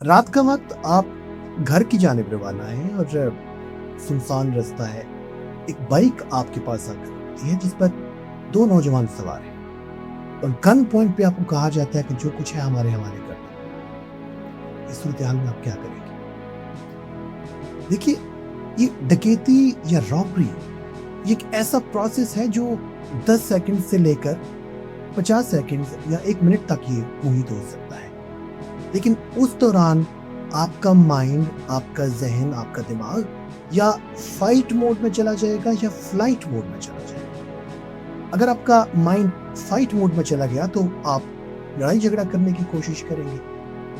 रात का वक्त आप घर की जानिब रवाना हैं और सुनसान रास्ता है। एक बाइक आपके पास आकर रुकती है जिस पर दो नौजवान सवार हैं और गन पॉइंट पे आपको कहा जाता है कि जो कुछ है हमारे हवाले कर दो। इस सूरत हाल में आप क्या करेंगे? देखिए, ये डकैती या रॉबरी ये एक ऐसा प्रोसेस है जो 10 सेकंड से लेकर 50 सेकंड या 1 मिनट तक ये मुहित हो सकता है। लेकिन उस दौरान आपका माइंड, आपका ज़हन, आपका दिमाग या फाइट मोड में चला जाएगा या फ्लाइट मोड में चला जाएगा। अगर आपका माइंड फाइट मोड में चला गया तो आप लड़ाई झगड़ा करने की कोशिश करेंगे,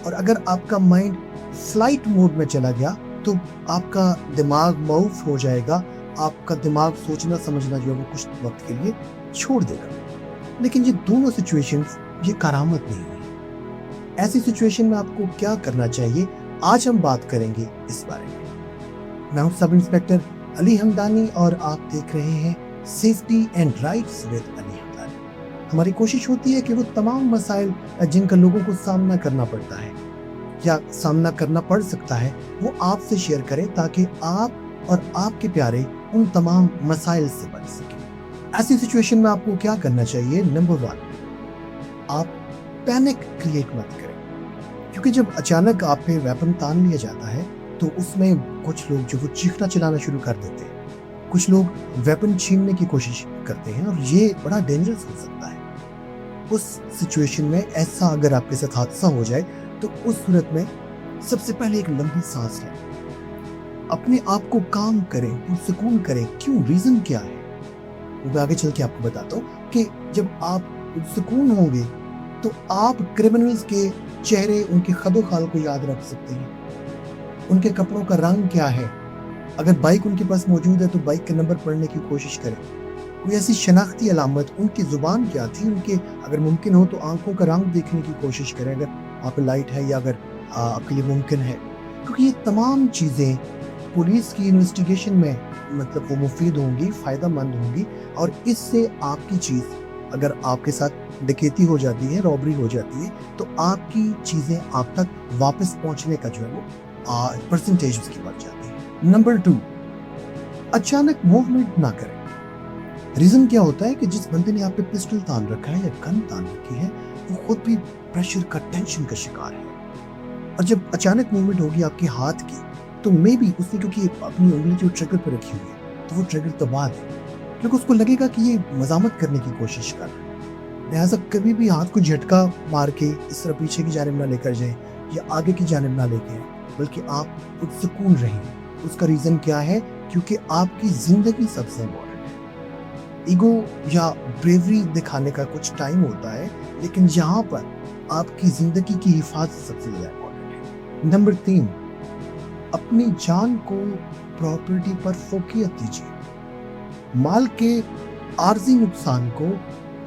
और अगर आपका माइंड फ्लाइट मोड में चला गया तो आपका दिमाग माउफ हो जाएगा। आपका दिमाग सोचना समझना जो है वो कुछ वक्त के लिए छोड़ देगा। लेकिन ये दोनों सिचुएशंस ये करामत नहीं है। ऐसी सिचुएशन में आपको क्या करना चाहिए, आज हम बात करेंगे इस बारे में। मैं हूं सब इंस्पेक्टर अली हमदानी और आप देख रहे हैं safety and rights with Ali Hamdani. हमारी कोशिश होती है कि वो तमाम मसाइल जिनका लोगों को सामना करना पड़ता है या सामना करना पड़ सकता है वो आपसे शेयर करें, ताकि आप और आपके प्यारे उन तमाम मसाइल से बच सकें। ऐसी सिचुएशन में आपको क्या करना चाहिए? नंबर 1, आप पैनिक क्रिएट मत करें, क्योंकि जब अचानक आप पे वेपन तान लिया जाता है तो उसमें कुछ लोग जो वो चीखना चिल्लाना शुरू कर देते हैं। कुछ लोग वेपन छीनने की कोशिश करते हैं और ये बड़ा डेंजरस हो सकता है। उस सिचुएशन में ऐसा अगर आपके साथ हादसा हो जाए तो उस सूरत में सबसे पहले एक लंबी सांस लें, अपने आप को काम करें, पुरसुकून करें। क्यों, रीजन क्या है वो मैं आगे चल के आपको बताता हूँ कि जब आप पुरसुकून होंगे तो आप क्रिमिनल्स के चेहरे, उनके खदो-खाल को याद रख सकते हैं। उनके कपड़ों का रंग क्या है, अगर बाइक उनके पास मौजूद है तो बाइक के नंबर पढ़ने की कोशिश करें। कोई ऐसी शनाख्ती अलामत, उनकी जुबान क्या थी, उनके अगर मुमकिन हो तो आंखों का रंग देखने की कोशिश करें, अगर वहाँ पे लाइट है या अगर आपके लिए मुमकिन है, क्योंकि ये तमाम चीज़ें पुलिस की इन्वेस्टिगेशन में मतलब वो मुफीद होंगी, फ़ायदेमंद होंगी। और इससे आपकी चीज़, अगर आपके साथ डकैती हो जाती है, रॉबरी हो जाती है, तो आपकी चीज़ें आप तक वापस पहुंचने का जो है वो परसेंटेज उसकी बढ़ जाती है। नंबर 2, अचानक मूवमेंट ना करें। रीज़न क्या होता है कि जिस बंदे ने आप पे पिस्टल तान रखा है या गन तान रखी है वो खुद भी प्रेशर का, टेंशन का शिकार है, और जब अचानक मूवमेंट होगी आपके हाथ की तो मे बी उसने, क्योंकि अपनी उंगली जो ट्रिगर पर रखी हुई है तो वो ट्रिगर दबा दे, क्योंकि उसको लगेगा कि ये मजामत करने की कोशिश कर रहा है। लिहाजा कभी भी हाथ को झटका मार के इस तरह पीछे की जानिब ना लेकर जाएं या आगे की जानिब ना लेके आए, बल्कि आप पुरसुकून रहें। उसका रीज़न क्या है? क्योंकि आपकी ज़िंदगी सबसे इम्पोर्टेंट है। ईगो या ब्रेवरी दिखाने का कुछ टाइम होता है, लेकिन यहाँ पर आपकी ज़िंदगी की हिफाजत सबसे ज़्यादा इम्पोर्टेंट है। नंबर 3, अपनी जान को प्रॉपर्टी पर फोकियत दीजिए। माल के आर्जी नुकसान को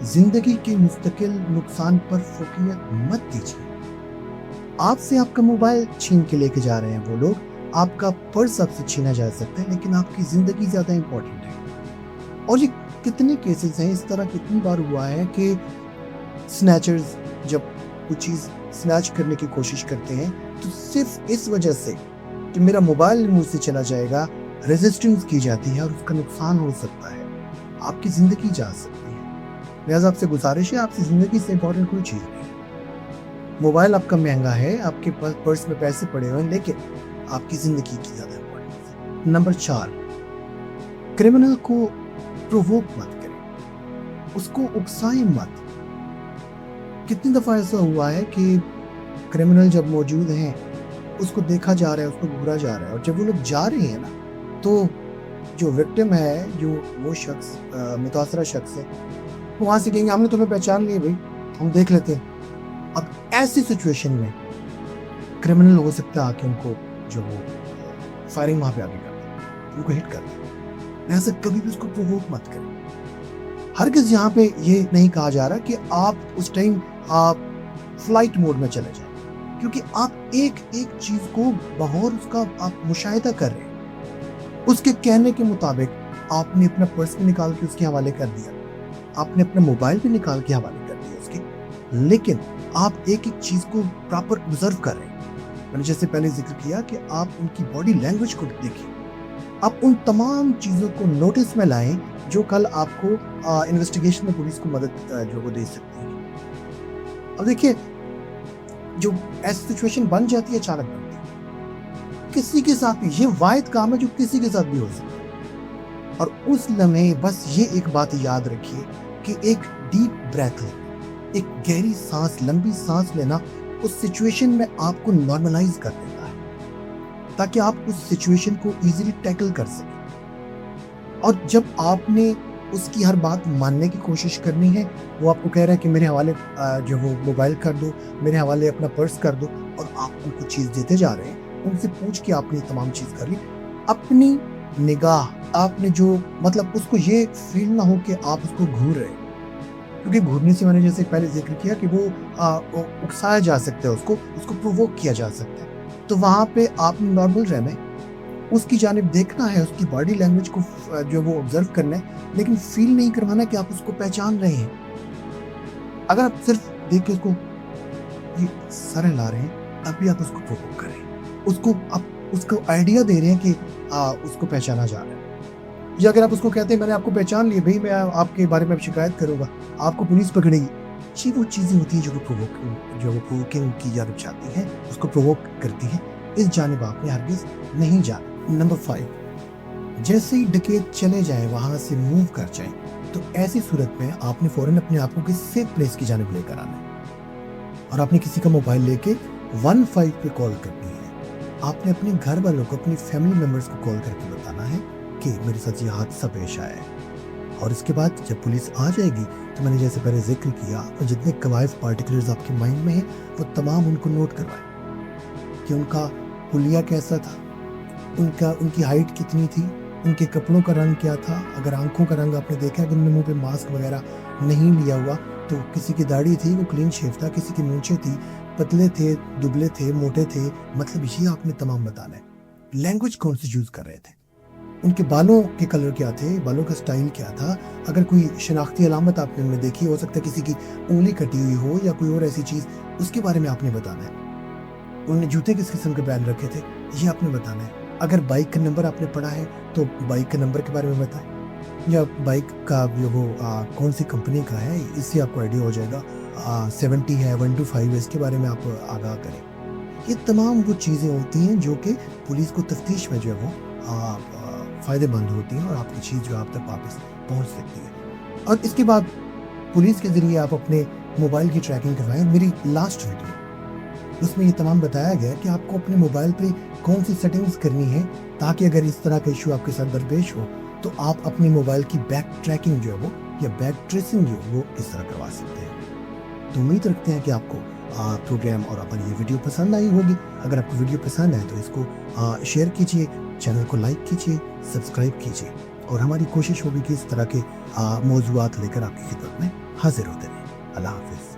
जिंदगी के मुस्तकिल नुकसान पर फोकियत मत दीजिए। आपसे आपका मोबाइल छीन के लेके जा रहे हैं वो लोग, आपका पर्स आपसे छीना जा सकता है, लेकिन आपकी जिंदगी ज्यादा इंपॉर्टेंट है। और ये कितने केसेस हैं, इस तरह कितनी बार हुआ है कि स्नैचर्स जब कुछ चीज स्नैच करने की कोशिश करते हैं तो सिर्फ इस वजह से कि मेरा मोबाइल मुंह से चला जाएगा, रेजिस्टेंस की जाती है और उसका नुकसान हो सकता है, आपकी ज़िंदगी जा सकती है। लिहाजा आपसे गुजारिश है, आपकी ज़िंदगी से इम्पोर्टेंट कोई चीज़ नहीं। मोबाइल आपका महंगा है, आपके पास पर्स में पैसे पड़े हुए हैं, लेकिन आपकी ज़िंदगी की ज़्यादा इम्पोर्टेंस है। नंबर 4, क्रिमिनल को प्रोवोक मत करें, उसको उकसाएं मत। कितनी दफ़ा ऐसा हुआ है कि क्रिमिनल जब मौजूद हैं उसको देखा जा रहा है, उसको घूरा जा रहा है, और जब वो लोग जा रहे हैं ना तो जो विक्टिम है, जो वो शख्स मुतासरा शख्स है, वो वहाँ से कहेंगे हमने तुम्हें पहचान लिया भाई, हम देख लेते हैं। अब ऐसी सिचुएशन में क्रिमिनल हो सकता है आके उनको जो वो फायरिंग वहाँ पे आगे कर दे, उनको हिट कर दे। लिहाजा कभी भी उसको प्रोवोक मत करें। हरगिज़ यहाँ पे ये नहीं कहा जा रहा कि आप उस टाइम आप फ्लाइट मोड में चले जाएं, क्योंकि आप एक एक चीज को बगौर उसका आप मुशाहिदा कर रहे हैं। उसके कहने के मुताबिक आपने अपना पर्स भी निकाल के उसके हवाले कर दिया, आपने अपना मोबाइल भी निकाल के हवाले कर दिया उसके, लेकिन आप एक एक चीज को प्रॉपर ऑब्जर्व कर रहे हैं। میں نے جیسے پہلے ذکر کیا کہ آپ ان کی باڈی لینگویج کو دیکھیں, آپ ان تمام چیزوں کو نوٹس میں لائیں جو کل آپ کو انویسٹیگیشن میں پولیس کو مدد جو وہ دے سکتی ہے. اب دیکھیے جو ایسی سچویشن بن جاتی ہے اچانک بنتی ہے, کسی کے ساتھ بھی, یہ واحد کام ہے جو کسی کے ساتھ بھی ہو سکتا ہے. اور اس لمحے بس یہ ایک بات یاد رکھیے کہ ایک ڈیپ بریتھ لیں, ایک گہری سانس, لمبی سانس لینا اس سچویشن میں آپ کو نارملائز کر دیتا ہے تاکہ آپ اس سچویشن کو ایزیلی ٹیکل کر سکیں. اور جب آپ نے اس کی ہر بات ماننے کی کوشش کرنی ہے, وہ آپ کو کہہ رہا ہے کہ میرے حوالے جو وہ موبائل کر دو, میرے حوالے اپنا پرس کر دو, اور آپ ان کو چیز دیتے جا رہے ہیں, ان سے پوچھ کے آپ نے تمام چیز کر لی. اپنی نگاہ آپ نے جو مطلب اس کو یہ فیل نہ ہو کہ آپ اس کو گھور رہے ہیں, کیونکہ گھورنے سے میں نے جیسے پہلے ذکر کیا کہ وہ اکسایا جا سکتا ہے, اس کو پرووک کیا جا سکتا ہے. تو وہاں پہ آپ نے نارمل رہنا ہے, اس کی جانب دیکھنا ہے, اس کی باڈی لینگویج کو جو وہ آبزرو کرنا ہے, لیکن فیل نہیں کروانا کہ آپ اس کو پہچان رہے ہیں. اگر آپ صرف دیکھ کے اس کو یہ سر ہلا رہے ہیں, اب بھی آپ اس کو پرووک کر رہے ہیں, اس کو آئیڈیا دے رہے ہیں کہ اس کو پہچانا جا رہا ہے. یا اگر آپ اس کو کہتے ہیں میں نے آپ کو پہچان لیا بھائی, میں آپ کے بارے میں شکایت کروں گا, آپ کو پولیس پکڑے گی, یہ وہ چیزیں ہوتی ہیں جو وہ پرووکنگ کی جانب چاہتی ہیں, اس کو پرووک کرتی ہیں. اس جانب آپ نے ہرگز نہیں جانا. نمبر 5, جیسے ہی ڈکیت چلے جائیں, وہاں سے موو کر جائیں, تو ایسی صورت میں آپ نے فوراً اپنے آپ کو کسی سیف پلیس کی جانب لے کر آنا ہے, اور آپ نے کسی کا موبائل لے کے 15 پہ کال کرنی ہے. آپ نے اپنے گھر والوں کو, اپنی فیملی ممبرس کو کال کر کے بتانا ہے کہ میرے ساتھ یہ حادثہ پیش آیا ہے. اور اس کے بعد جب پولیس آ جائے گی تو میں نے جیسے پہلے ذکر کیا, جتنے کوائف پارٹیکولرز آپ کے مائنڈ میں ہیں وہ تمام ان کو نوٹ کروائیں کہ ان کا حلیہ کیسا تھا, ان کی ہائٹ کتنی تھی, ان کے کپڑوں کا رنگ کیا تھا. اگر آنکھوں کا رنگ آپ نے دیکھا کہ ان نے منہ پہ ماسک وغیرہ نہیں لیا ہوا, تو کسی کی داڑھی تھی وہ کلین شیو تھا, کسی کی مونچھیں تھی, پتلے تھے, دبلے تھے, موٹے تھے, مطلب یہ آپ نے تمام بتانا ہے. لینگویج کون سی یوز کر رہے تھے, ان کے بالوں کے کلر کیا تھے, بالوں کا سٹائل کیا تھا, اگر کوئی شناختی علامت آپ نے ان میں دیکھی, ہو سکتا ہے کسی کی انگلی کٹی ہوئی ہو یا کوئی اور ایسی چیز, اس کے بارے میں آپ نے بتانا ہے. انہوں نے جوتے کس قسم کے پہن رکھے تھے, یہ آپ نے بتانا ہے. اگر بائک کا نمبر آپ نے پڑھا ہے تو بائک کے نمبر کے بارے میں بتائیں, یا بائک کا جو وہ کون سی کمپنی کا ہے, اس سے آپ کو آئیڈیا ہو جائے گا. 70 ہے, 125 ہے, اس کے بارے میں آپ آگاہ کریں. یہ تمام وہ چیزیں ہوتی ہیں جو کہ پولیس کو تفتیش میں جو ہے وہ فائدے مند ہوتی ہیں, اور آپ کی چیز جو آپ تک واپس پہنچ سکتی ہے. اور اس کے بعد پولیس کے ذریعے آپ اپنے موبائل کی ٹریکنگ کروائیں. میری لاسٹ ویڈیو اس میں یہ تمام بتایا گیا کہ آپ کو اپنے موبائل پہ کون سی سیٹنگز کرنی ہے تاکہ اگر اس طرح کا ایشو آپ کے ساتھ درپیش ہو تو آپ اپنی موبائل کی بیک ٹریکنگ جو ہے وہ, یا بیک ٹریسنگ جو ہے وہ اس طرح کروا سکتے ہیں. تو امید رکھتے ہیں کہ آپ کو پروگرام اور اپنی یہ ویڈیو پسند آئی ہوگی. اگر آپ کو ویڈیو پسند آئے تو اس کو شیئر کیجیے, چینل کو لائک کیجیے, سبسکرائب کیجیے, اور ہماری کوشش ہوگی کہ اس طرح کے موضوعات لے کر آپ کی خدمت میں حاضر ہوتے رہیں. اللہ حافظ.